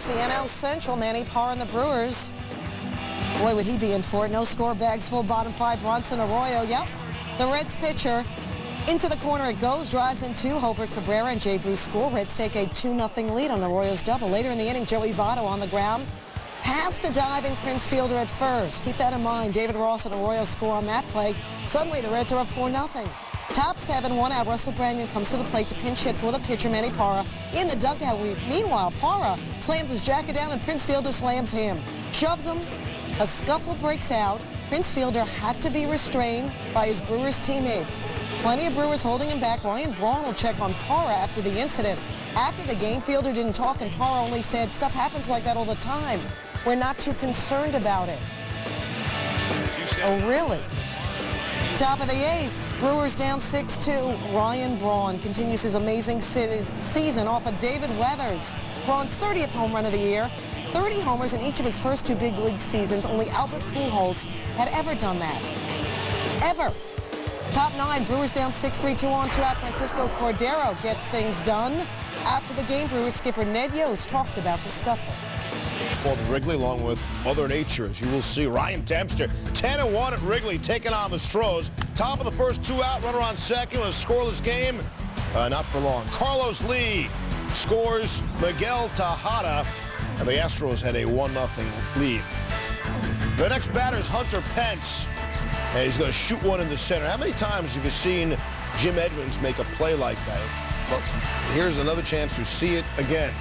It's the NL Central. Manny Parra and the Brewers. Boy, would he be in for it. No score, bags full, bottom five. Bronson Arroyo. Yep. The Reds pitcher. Into the corner it goes, drives in two. Hobart Cabrera and Jay Bruce score. Reds take a 2-0 lead on the Royals double. Later in the inning, Joey Votto on the ground. Pass to diving Prince Fielder at first. Keep that in mind. David Ross and Arroyo score on that play. Suddenly, the Reds are up 4-0. Top seven, one out. Russell Brandon comes to the plate to pinch hit for the pitcher, Manny Parra. In the dugout, meanwhile, Parra slams his jacket down and Prince Fielder slams him. Shoves him. A scuffle breaks out. Prince Fielder had to be restrained by his Brewers teammates. Plenty of Brewers holding him back. Ryan Braun will check on Parra after the incident. After the game, Fielder didn't talk, and Parra only said, "Stuff happens like that all the time. We're not too concerned about it." Oh, really? Top of the eighth, Brewers down 6-2. Ryan Braun continues his amazing season off of David Weathers. Braun's 30th home run of the year. 30 homers in each of his first two big league seasons. Only Albert Pujols had ever done that. Ever. Top nine, Brewers down 6-3, 2-on, 2-out. Francisco Cordero gets things done. After the game, Brewers skipper Ned Yost talked about the scuffle. Called Wrigley, along with Mother Nature, as you will see. Ryan Dempster, 10-1 at Wrigley, taking on the Stros. Top of the first, 2-out, runner on second in a scoreless game. Not for long. Carlos Lee scores Miguel Tejada, and the Astros had a 1-0 lead. The next batter is Hunter Pence, and he's going to shoot one in the center. How many times have you seen Jim Edmonds make a play like that? Well, here's another chance to see it again.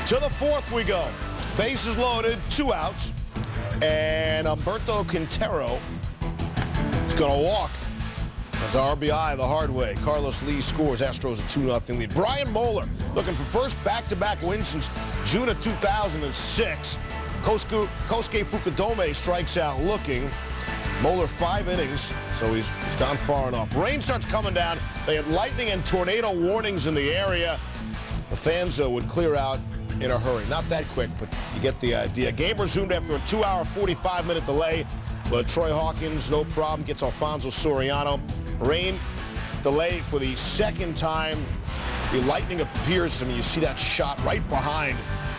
To the fourth we go. Bases loaded, 2 outs, and Humberto Quintero is going to walk. That's RBI the hard way. Carlos Lee scores. Astros a 2-0 lead. Brian Moeller looking for first back-to-back win since June of 2006. Kosuke Fukudome strikes out looking. Moeller 5 innings, so he's gone far enough. Rain starts coming down. They had lightning and tornado warnings in the area. The fans, though, would clear out in a hurry. Not that quick, but you get the idea. Game resumed after a 2-hour, 45-minute delay. Troy Hawkins, no problem, gets Alfonso Soriano. Rain delay for the second time. The lightning appears. I mean, you see that shot right behind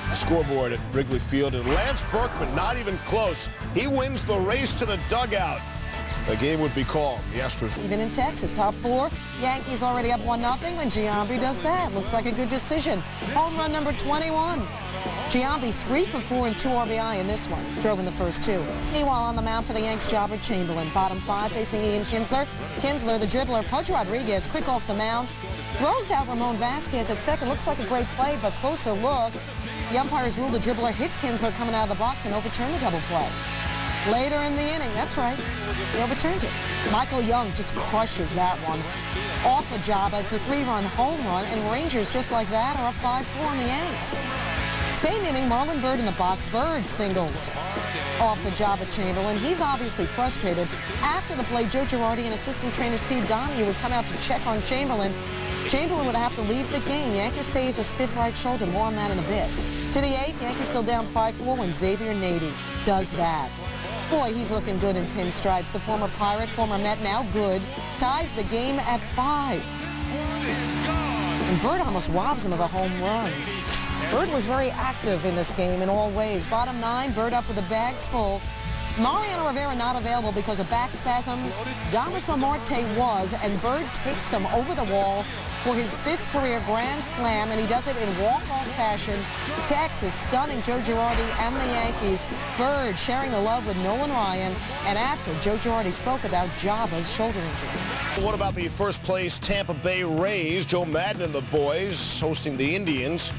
the scoreboard at Wrigley Field. And Lance Berkman, not even close. He wins the race to the dugout. The game would be called. The Astros. Even in Texas, top four. Yankees already up 1-0 when Giambi does that. Looks like a good decision. Home run number 21. Giambi 3 for 4 and 2 RBI in this one. Drove in the first two. Meanwhile, on the mound for the Yanks, Jobber Chamberlain. Bottom five facing Ian Kinsler. Kinsler, the dribbler. Pudge Rodriguez, quick off the mound. Throws out Ramon Vasquez at second. Looks like a great play, but closer look. The umpires ruled the dribbler hit Kinsler coming out of the box and overturned the double play. Later in the inning, that's right, he overturned it. Michael Young just crushes that one. Off a Jabba, it's a 3-run home run, and Rangers, just like that, are up 5-4 on the Yanks. Same inning, Marlon Byrd in the box. Byrd singles off the Jabba Chamberlain. He's obviously frustrated. After the play, Joe Girardi and assistant trainer Steve Donahue would come out to check on Chamberlain. Chamberlain would have to leave the game. Yankees say he's a stiff right shoulder. More on that in a bit. To the eighth, Yankees still down 5-4 when Xavier Nady does that. Boy, he's looking good in pinstripes. The former Pirate, former Met, now good, ties the game at 5. And Bird almost robs him of a home run. Bird was very active in this game in all ways. Bottom nine, Bird up with the bags full. Mariano Rivera not available because of back spasms. Damaso Marte was, and Bird takes him over the wall for his 5th career grand slam, and he does it in walk-off fashion. Texas stunning Joe Girardi and the Yankees. Bird sharing the love with Nolan Ryan, and after, Joe Girardi spoke about Jabba's shoulder injury. What about the first place Tampa Bay Rays? Joe Madden and the boys hosting the Indians.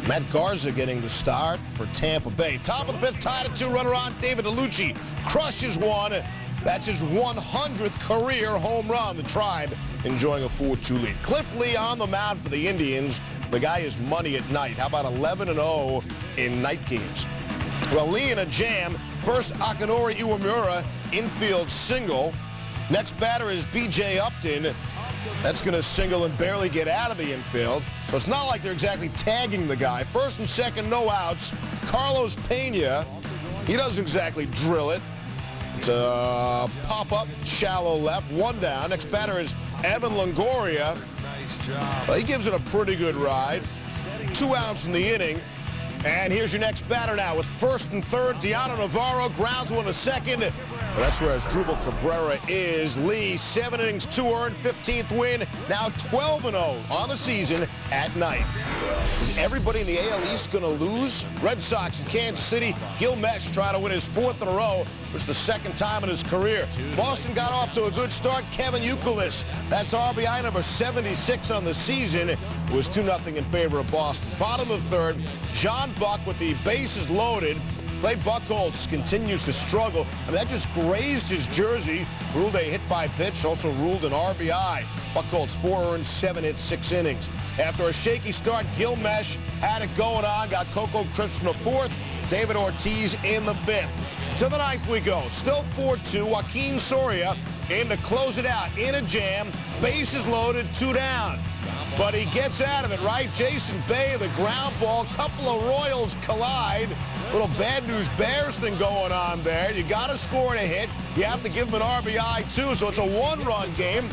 Matt Garza getting the start for Tampa Bay. Top of the 5th, tied at 2, runner on. David DeLucci crushes one. That's his 100th career home run. The Tribe enjoying a 4-2 lead. Cliff Lee on the mound for the Indians. The guy is money at night. How about 11-0 in night games? Well, Lee in a jam. First, Akinori Iwamura, infield single. Next batter is B.J. Upton. That's going to single and barely get out of the infield. So it's not like they're exactly tagging the guy. First and second, no outs. Carlos Pena, he doesn't exactly drill it. It's a pop-up, shallow left, 1 down. Next batter is Evan Longoria. Well, he gives it a pretty good ride. 2 outs in the inning. And here's your next batter now with first and third. Deano Navarro grounds one to second. Well, that's where Asdrubal Cabrera is. Lee, 7 innings, 2 earned, 15th win. Now 12-0 on the season at night. Is everybody in the AL East going to lose? Red Sox in Kansas City. Gil Mesh trying to win his 4th in a row, which is the 2nd time in his career. Boston got off to a good start. Kevin Youkilis, that's RBI number 76 on the season. It was 2-0 in favor of Boston. Bottom of the 3rd, John Buck with the bases loaded. Clay Buchholz continues to struggle. I mean, that just grazed his jersey. Ruled a hit by pitch, also ruled an RBI. Buchholz 4 earned, 7 hits, 6 innings. After a shaky start, Gil Mesh had it going on. Got Coco Crisp in the 4th, David Ortiz in the 5th. To the 9th we go. Still 4-2. Joaquin Soria in to close it out. In a jam. Bases loaded, 2 down. But he gets out of it, right? Jason Bay, the ground ball. Couple of Royals collide. Little bad news Bears thing going on there. You got to score and a hit. You have to give him an RBI, too, so it's a 1-run game.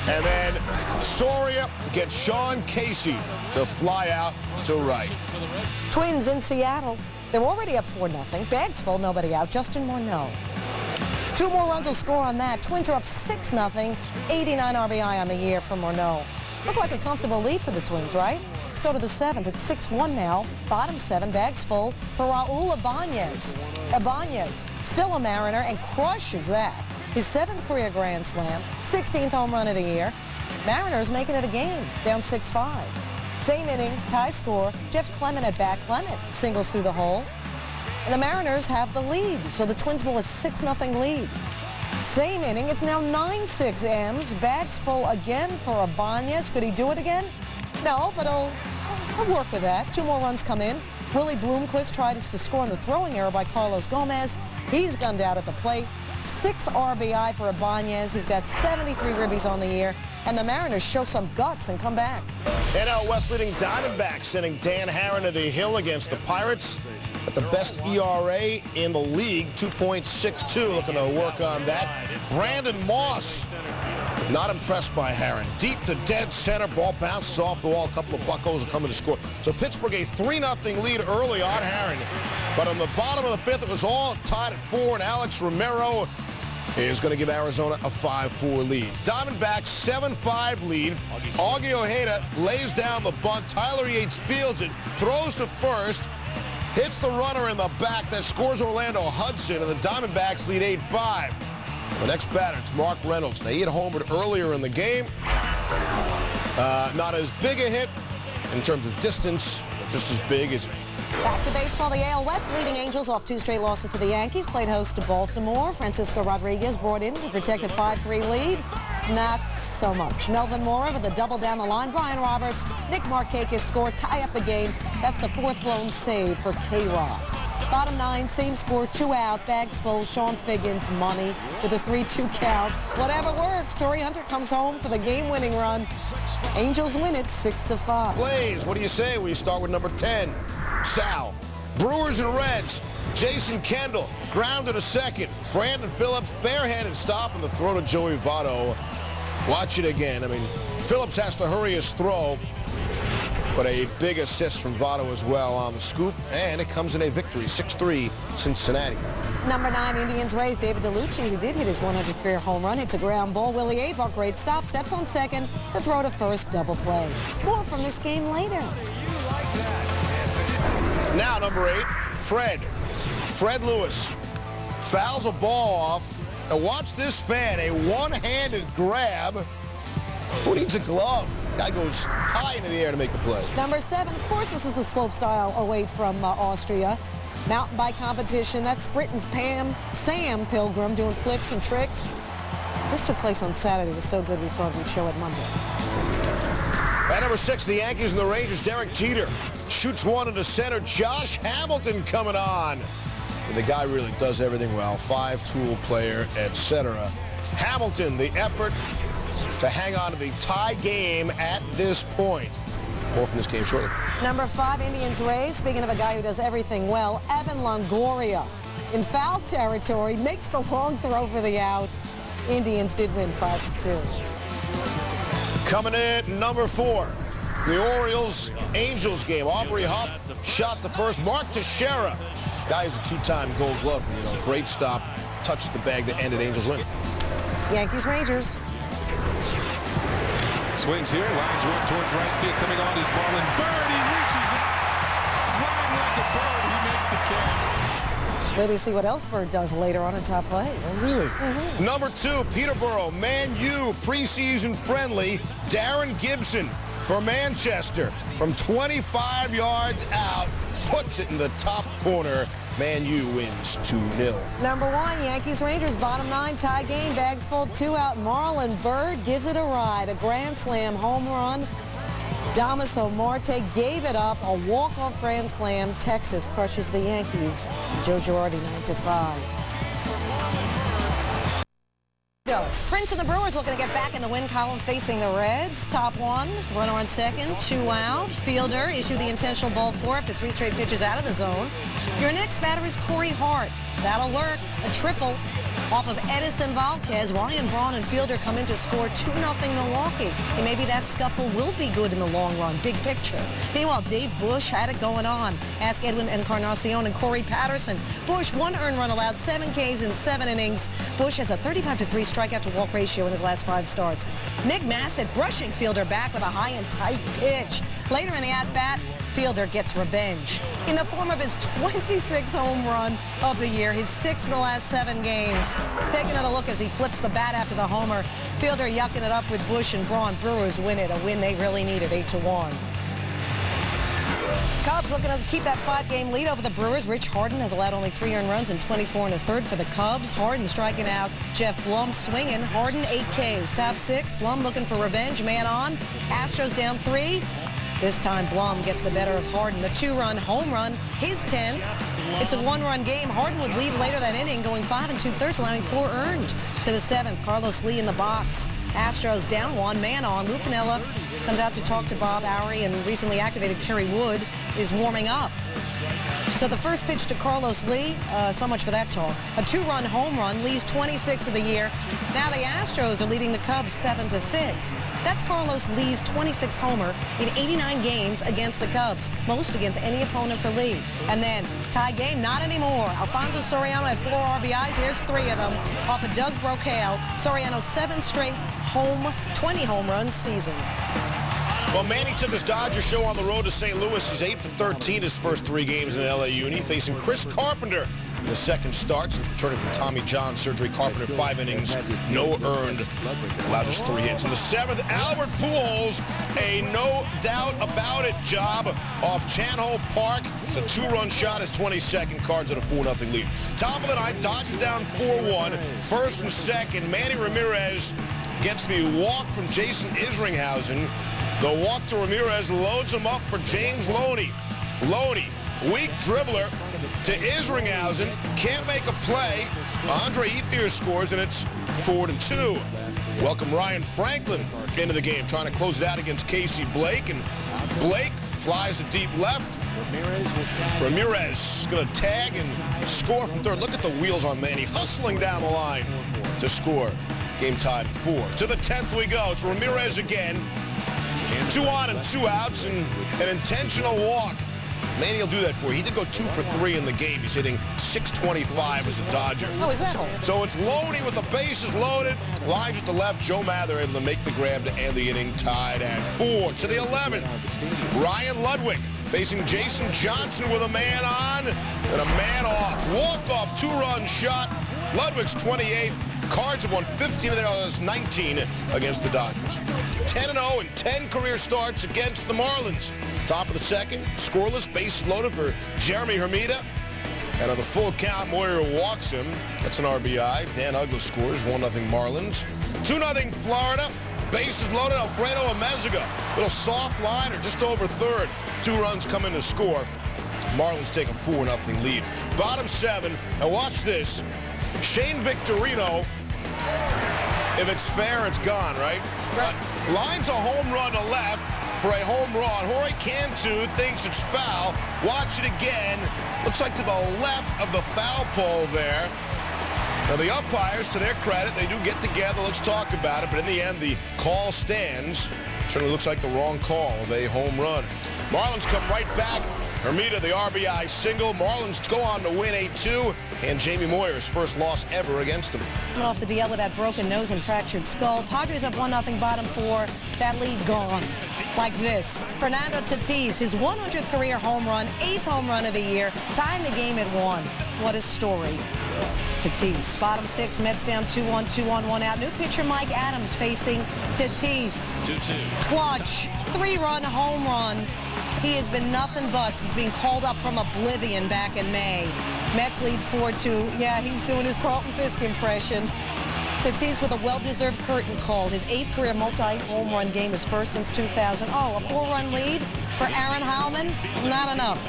And then Soria gets Sean Casey to fly out to right. Twins in Seattle. They're already up 4-0. Bags full, nobody out. Justin Morneau. 2 more runs will score on that. Twins are up 6-0. 89 RBI on the year for Morneau. Look like a comfortable lead for the Twins, right? Let's go to the 7th. It's 6-1 now. Bottom 7, bags full for Raul Ibanez. Ibanez, still a Mariner, and crushes that. His 7th career Grand Slam, 16th home run of the year. Mariners making it a game, down 6-5. Same inning, tie score. Jeff Clement at bat. Clement singles through the hole. And the Mariners have the lead, so the Twins blow a 6-0 lead. Same inning, it's now 9-6 M's. Bags full again for Ibanez. Could he do it again? No, but he'll work with that. 2 more runs come in. Willie Bloomquist tried to score on the throwing error by Carlos Gomez. He's gunned out at the plate. 6 RBI for Ibanez. He's got 73 ribbies on the year. And the Mariners show some guts and come back. NL West leading Diamondbacks sending Dan Herron to the hill against the Pirates. At the best ERA in the league, 2.62. Looking to work on that. Brandon Moss, not impressed by Herron. Deep to dead center. Ball bounces off the wall. A couple of buckos are coming to score. So Pittsburgh a 3-0 lead early on Herron. But on the bottom of the 5th, it was all tied at 4, and Alex Romero is going to give Arizona a 5-4 lead. Diamondbacks 7-5 lead. Augie Ojeda lays down the bunt. Tyler Yates fields it, throws to first, hits the runner in the back that scores Orlando Hudson, and the Diamondbacks lead 8-5. The next batter, it's Mark Reynolds. Now, he had homered earlier in the game. Not as big a hit in terms of distance, just as big as... Back to baseball, the AL West leading Angels off 2 straight losses to the Yankees. Played host to Baltimore. Francisco Rodriguez brought in to protect a 5-3 lead. Not so much. Melvin Mora with a double down the line. Brian Roberts, Nick Markakis score, tie up the game. That's the 4th blown save for K-Rod. Bottom 9, same score, 2 out, bags full. Sean Figgins, money with a 3-2 count. Whatever works. Torrey Hunter comes home for the game-winning run. Angels win it 6-5. Blaze, what do you say? We start with number 10, Sal. Brewers and Reds. Jason Kendall grounded to second. Brandon Phillips barehanded stop and the throw to Joey Votto. Watch it again. I mean, Phillips has to hurry his throw, but a big assist from Votto as well on the scoop, and it comes in a victory, 6-3 Cincinnati. Number 9, Indians raise David DeLucci, who did hit his 100th career home run, hits a ground ball. Willie Avar, great stop, steps on second, the throw to first, double play. More from this game later. Now number 8, Fred Lewis fouls a ball off. And watch this fan, a one-handed grab. Who needs a glove? Guy goes high into the air to make the play. Number 7, of course, this is the slopestyle 08 from Austria. Mountain bike competition. That's Britain's Sam Pilgrim doing flips and tricks. This took place on Saturday. It was so good we thought we'd show it Monday. At number 6, the Yankees and the Rangers, Derek Jeter shoots one into center. Josh Hamilton coming on. And the guy really does everything well. 5-tool player, etc. Hamilton, the effort to hang on to the tie game at this point. More from this game shortly. Number 5, Indians raise. Speaking of a guy who does everything well, Evan Longoria in foul territory makes the long throw for the out. Indians did win 5-2. Coming in at number 4, The Orioles-Angels game. Aubrey Hupp shot the first. Mark Teixeira, guy who's a two-time Gold Glove. Great stop. Touched the bag to end it. Angels win. Yankees-Rangers. Swings here, lines one towards right field. Coming on is Marlon Byrd. He reaches it. Flying like a bird. He makes the catch. Wait to see what else Bird does later on in top plays. Oh, really? Number 2, Peterborough, Man U, preseason friendly. Darren Gibson for Manchester from 25 yards out. Puts it in the top corner. Man U wins 2-0. Number 1, Yankees-Rangers, bottom 9, tie game, bags full, 2 out. Marlon Byrd gives it a ride, a grand slam home run. Damaso Marte gave it up, a walk-off grand slam. Texas crushes the Yankees. Joe Girardi 9-5. Prince and the Brewers looking to get back in the win column facing the Reds. Top 1, runner on second, 2 out. Fielder issued the intentional ball 4 after 3 straight pitches out of the zone. Your next batter is Corey Hart. That'll lurk, a triple off of Edison Valquez. Ryan Braun and Fielder come in to score 2-0 Milwaukee. And maybe that scuffle will be good in the long run, big picture. Meanwhile, Dave Bush had it going on. Ask Edwin Encarnacion and Corey Patterson. Bush, 1 earned run allowed, 7 Ks in 7 innings. Bush has a 35-3 strikeout to walk ratio in his last 5 starts. Nick Massett brushing Fielder back with a high and tight pitch. Later in the at-bat, Fielder gets revenge in the form of his 26th home run of the year, his 6th in the last 7 games. Take another look as he flips the bat after the homer. Fielder yucking it up with Bush and Braun. Brewers win it, a win they really needed, 8-1. Cubs looking to keep that 5-game lead over the Brewers. Rich Harden has allowed only 3 earned runs and 24 1/3 for the Cubs. Harden striking out. Jeff Blum swinging. Harden 8 Ks. Top 6. Blum looking for revenge. Man on. Astros down 3. This time Blum gets the better of Harden. The 2-run home run, his 10th. It's a 1-run game. Harden would leave later that inning, going 5 2/3, allowing 4 earned. To the 7th, Carlos Lee in the box. Astros down 1, man on. Lou Piniella comes out to talk to Bob Oury, and recently activated Kerry Wood is warming up. So the first pitch to Carlos Lee, so much for that talk. A 2-run home run, Lee's 26th of the year. Now the Astros are leading the Cubs 7-6. That's Carlos Lee's 26th homer in 89 games against the Cubs, most against any opponent for Lee. And then tie game, not anymore. Alfonso Soriano had 4 RBIs. Here's 3 of them off of Doug Brocail. Soriano's 7th straight 20 home runs season. Well, Manny took his Dodger show on the road to St. Louis. He's 8 for 13 his first 3 games in LA Uni, facing Chris Carpenter in the second start since returning from Tommy John surgery. Carpenter 5 innings, no earned, allowed just 3 hits. In the 7th, Albert Pujols, a no doubt about it job off Chan-Ho Park. It's a 2-run shot, his 22nd, Cards at a 4-0 lead. Top of the 9th, Dodgers down 4-1. First and second, Manny Ramirez gets the walk from Jason Isringhausen. The walk to Ramirez loads him up for James Loney. Loney, weak dribbler to Isringhausen, can't make a play. Andre Ethier scores, and it's 4-2. Welcome Ryan Franklin into the game, trying to close it out against Casey Blake, and Blake flies to deep left. Ramirez is going to tag and score from third. Look at the wheels on Manny, hustling down the line to score. Game tied at 4. To the 10th we go. It's Ramirez again. 2 on and 2 outs, and an intentional walk. Manny will do that for you. He did go 2 for 3 in the game. He's hitting .625 as a Dodger. Oh, is that all? So it's Loney with the bases loaded. Lines at the left. Joe Mather able to make the grab to end the inning, tied at 4. To the 11th, Ryan Ludwig facing Jason Johnson with a man on and a man off. Walk-off 2-run shot. Ludwig's 28th. Cards have won 15 of their last 19 against the Dodgers. 10-0 and 10 career starts against the Marlins. Top of the 2nd, scoreless, bases loaded for Jeremy Hermida. And on the full count, Moyer walks him. That's an RBI. Dan Uggla scores, 1-0 Marlins. 2-0 Florida. Bases loaded, Alfredo Amezaga. Little soft liner, just over third. 2 runs come in to score. Marlins take a 4-0 lead. Bottom 7, and watch this. Shane Victorino, if it's fair, it's gone, right? Lines a home run to left for a home run. Jorge Cantu thinks it's foul. Watch it again. Looks like to the left of the foul pole there. Now, the umpires, to their credit, they do get together. Let's talk about it. But in the end, the call stands. Certainly looks like the wrong call of a home run. Marlins come right back. Hermida, the RBI single. Marlins go on to win 8-2, and Jamie Moyer's first loss ever against him. Coming off the DL with that broken nose and fractured skull. Padres up 1-0, bottom 4. That lead gone. Like this. Fernando Tatis, his 100th career home run, 8th home run of the year, tying the game at 1. What a story. Tatis, bottom 6, Mets down 2-1, 2-on-1 out. New pitcher Mike Adams facing Tatis. 2-2. Clutch, 3-run home run. He has been nothing but since being called up from oblivion back in May. Mets lead 4-2. Yeah, he's doing his Carlton Fisk impression. Tatis with a well-deserved curtain call. His 8th career multi-home run game, his first since 2000. Oh, a 4-run lead for Aaron Heilman? Not enough.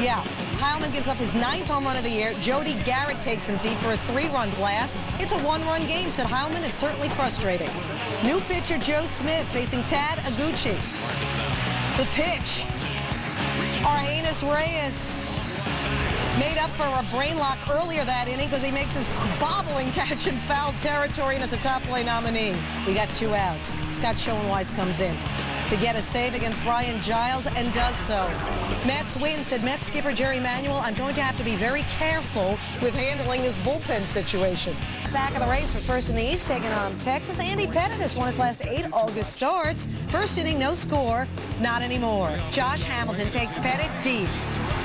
Yeah, Heilman gives up his 9th home run of the year. Jody Garrett takes him deep for a 3-run blast. It's a 1-run game, said Heilman. It's certainly frustrating. New pitcher Joe Smith facing Tad Aguchi. The pitch. Argenis Reyes made up for a brain lock earlier that inning because he makes his bobbling catch in foul territory, and it's a top play nominee. We got 2 outs. Scott Schoenweiss comes in to get a save against Brian Giles and does so. Mets win, said Mets skipper Jerry Manuel. I'm going to have to be very careful with handling this bullpen situation. Back of the race for first in the East, taking on Texas. Andy Pettit has won his last 8 August starts. First inning, no score, not anymore. Josh Hamilton takes Pettit deep.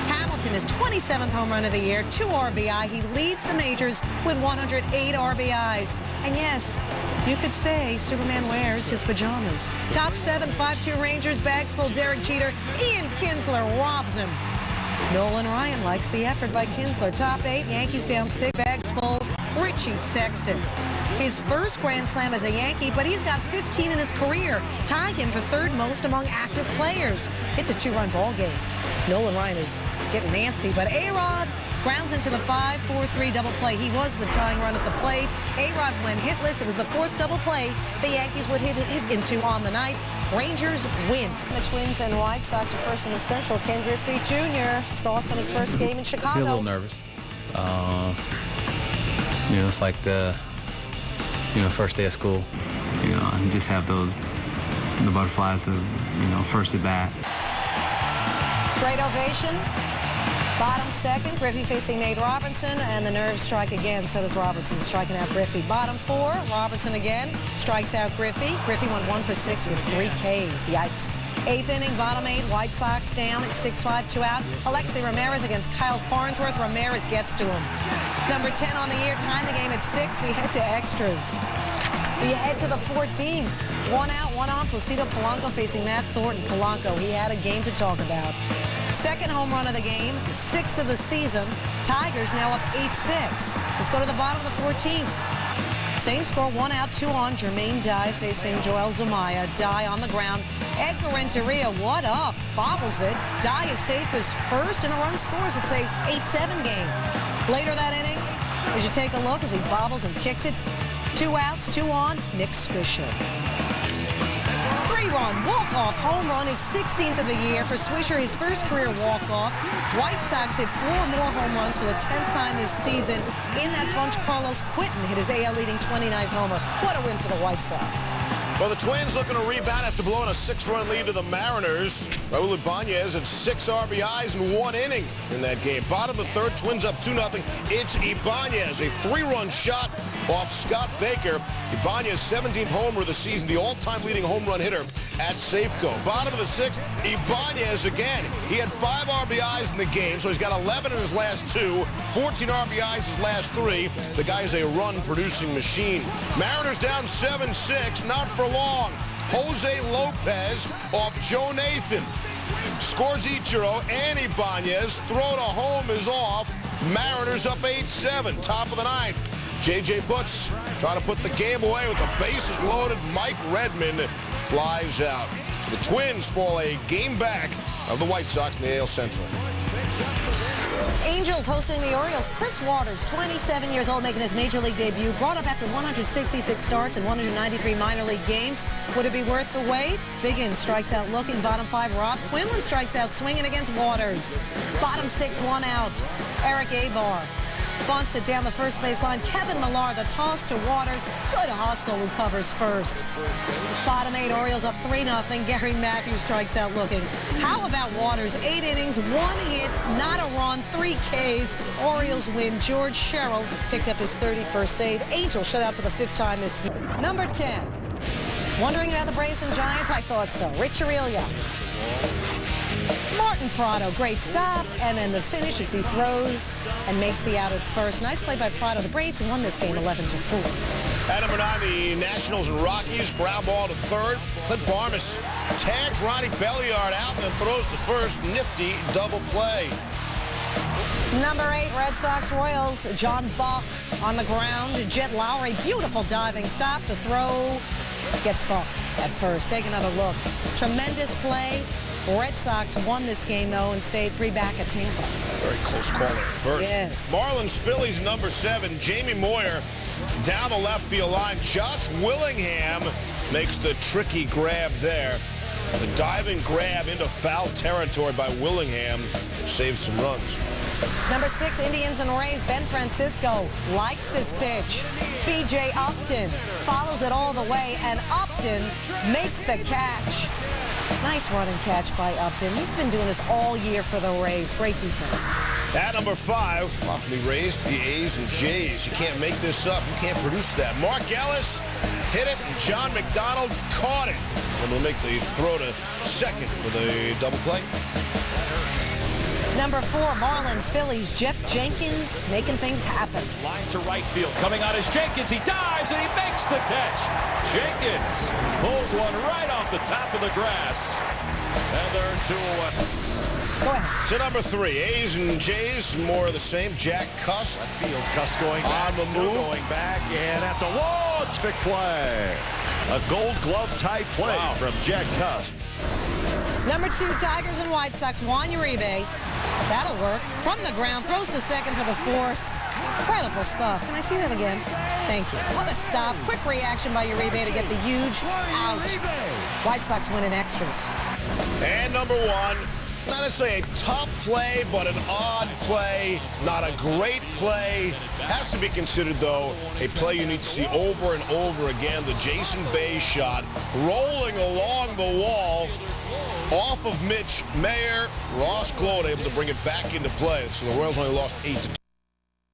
Hamilton is 27th home run of the year, 2 RBI. He leads the majors with 108 RBIs. And yes, you could say Superman wears his pajamas. Top 7, 5-2 Rangers, bags full. Derek Jeter, Ian Kinsler robs him. Nolan Ryan likes the effort by Kinsler. Top 8, Yankees down 6, bags full. Richie Sexton. His first Grand Slam as a Yankee, but he's got 15 in his career, tying him for 3rd most among active players. It's a 2-run ball game. Nolan Ryan is getting antsy, but A-Rod grounds into the 5-4-3 double play. He was the tying run at the plate. A-Rod went hitless. It was the 4th double play the Yankees would hit into on the night. Rangers win. The Twins and White Sox are first in the Central. Ken Griffey Jr. thoughts on his first game in Chicago. I feel a little nervous. You know, it's like the first day of school. You know, you just have the butterflies of, first at bat. Great ovation. Bottom 2nd, Griffey facing Nate Robinson, and the nerves strike again. So does Robertson, striking out Griffey. Bottom 4, Robinson again strikes out Griffey. Griffey went 1 for 6 with 3 Ks. Yikes. 8th inning, bottom 8, White Sox down at 6-5, 2 out. Alexi Ramirez against Kyle Farnsworth. Ramirez gets to him. Number 10 on the year, tying the game at 6. We head to extras. We head to the 14th. 1 out, 1 on. Placido Polanco facing Matt Thornton. Polanco, he had a game to talk about. 2nd home run of the game, 6th of the season. Tigers now up 8-6. Let's go to the bottom of the 14th. Same score, 1 out, 2 on. Jermaine Dye facing Joel Zumaya. Dye on the ground. Edgar Renteria, what up? Bobbles it. Dye is safe as first, and a run scores. It's a 8-7 game. Later that inning, as you take a look as he bobbles and kicks it. 2 outs, 2 on. Nick Swisher. 3-run walk-off home run, his 16th of the year for Swisher, his first career walk-off. White Sox hit 4 more home runs for the 10th time this season. In that bunch, Carlos Quinton hit his AL-leading 29th homer. What a win for the White Sox. Well, the Twins looking to rebound after blowing a 6-run lead to the Mariners. Raul Ibanez had 6 RBIs in 1 inning in that game. Bottom of the 3rd, Twins up 2-0. It's Ibanez, a 3-run shot off Scott Baker. Ibanez, 17th homer of the season, the all-time leading home run hitter at Safeco. Bottom of the 6th, Ibanez again. He had 5 RBIs in the game, so he's got 11 in his last 2, 14 RBIs his last 3. The guy is a run-producing machine. Mariners down 7-6, not for long. Jose Lopez off Joe Nathan. Scores Ichiro and Ibanez. Throw to home is off. Mariners up 8-7, top of the 9th. J.J. Butts trying to put the game away with the bases loaded. Mike Redmond flies out. So the Twins fall a game back of the White Sox in the AL Central. Angels hosting the Orioles. Chris Waters, 27 years old, making his major league debut. Brought up after 166 starts and 193 minor league games. Would it be worth the wait? Figgins strikes out looking. Bottom 5, Rob Quinlan strikes out swinging against Waters. Bottom 6, 1 out. Eric Abar. Bunts it down the first base line. Kevin Millar, the toss to Waters. Good hustle, who covers first. Bottom 8, Orioles up 3-0. Gary Matthews strikes out looking. How about Waters? 8 innings, 1 hit, not a run, 3 Ks. Orioles win. George Sherrill picked up his 31st save. Angel shut out for the 5th time this year. Number 10. Wondering about the Braves and Giants? I thought so. Rich Aurelio. Martin Prado, great stop, and then the finish as he throws and makes the out at first. Nice play by Prado. The Braves won this game 11-4. At number 9, the Nationals and Rockies. Ground ball to third. Clint Barnes tags Ronnie Belliard out and then throws to first. Nifty double play. Number 8, Red Sox Royals. John Buck on the ground. Jet Lowry, beautiful diving stop. The throw gets Buck at first. Take another look. Tremendous play. Red Sox won this game, though, and stayed 3 back at Tampa. Very close call at first. Yes. Marlins, Phillies, number 7. Jamie Moyer down the left field line. Josh Willingham makes the tricky grab there. The diving grab into foul territory by Willingham saves some runs. Number 6, Indians and Rays. Ben Francisco likes this pitch. B.J. Upton follows it all the way, and Upton makes the catch. Nice run and catch by Upton. He's been doing this all year for the Rays. Great defense. At number 5, often raised the A's and J's. You can't make this up. You can't produce that. Mark Ellis hit it, and John McDonald caught it. And will make the throw to second for the double play. Number 4, Marlins, Phillies. Jeff Jenkins making things happen. Line to right field. Coming out is Jenkins. He dives and he makes the catch. Jenkins pulls one right off the top of the grass. And they're 2 away. Go ahead. To number 3, A's and J's, more of the same. Jack Cuss. Field, Cuss going back, on the move. going back, and at the wall, big play. A Gold Glove type play from Jack Cuss. Number 2, Tigers and White Sox. Juan Uribe. That'll work. From the ground, throws to second for the force. Incredible stuff. Can I see that again? Thank you. What a stop. Quick reaction by Uribe to get the huge out. White Sox win in extras. And number 1, not necessarily a tough play, but an odd play. Not a great play. Has to be considered, though, a play you need to see over and over again. The Jason Bay shot rolling along the wall off of Mitch Mayer. Ross Gloat able to bring it back into play. So the Royals only lost 8-2.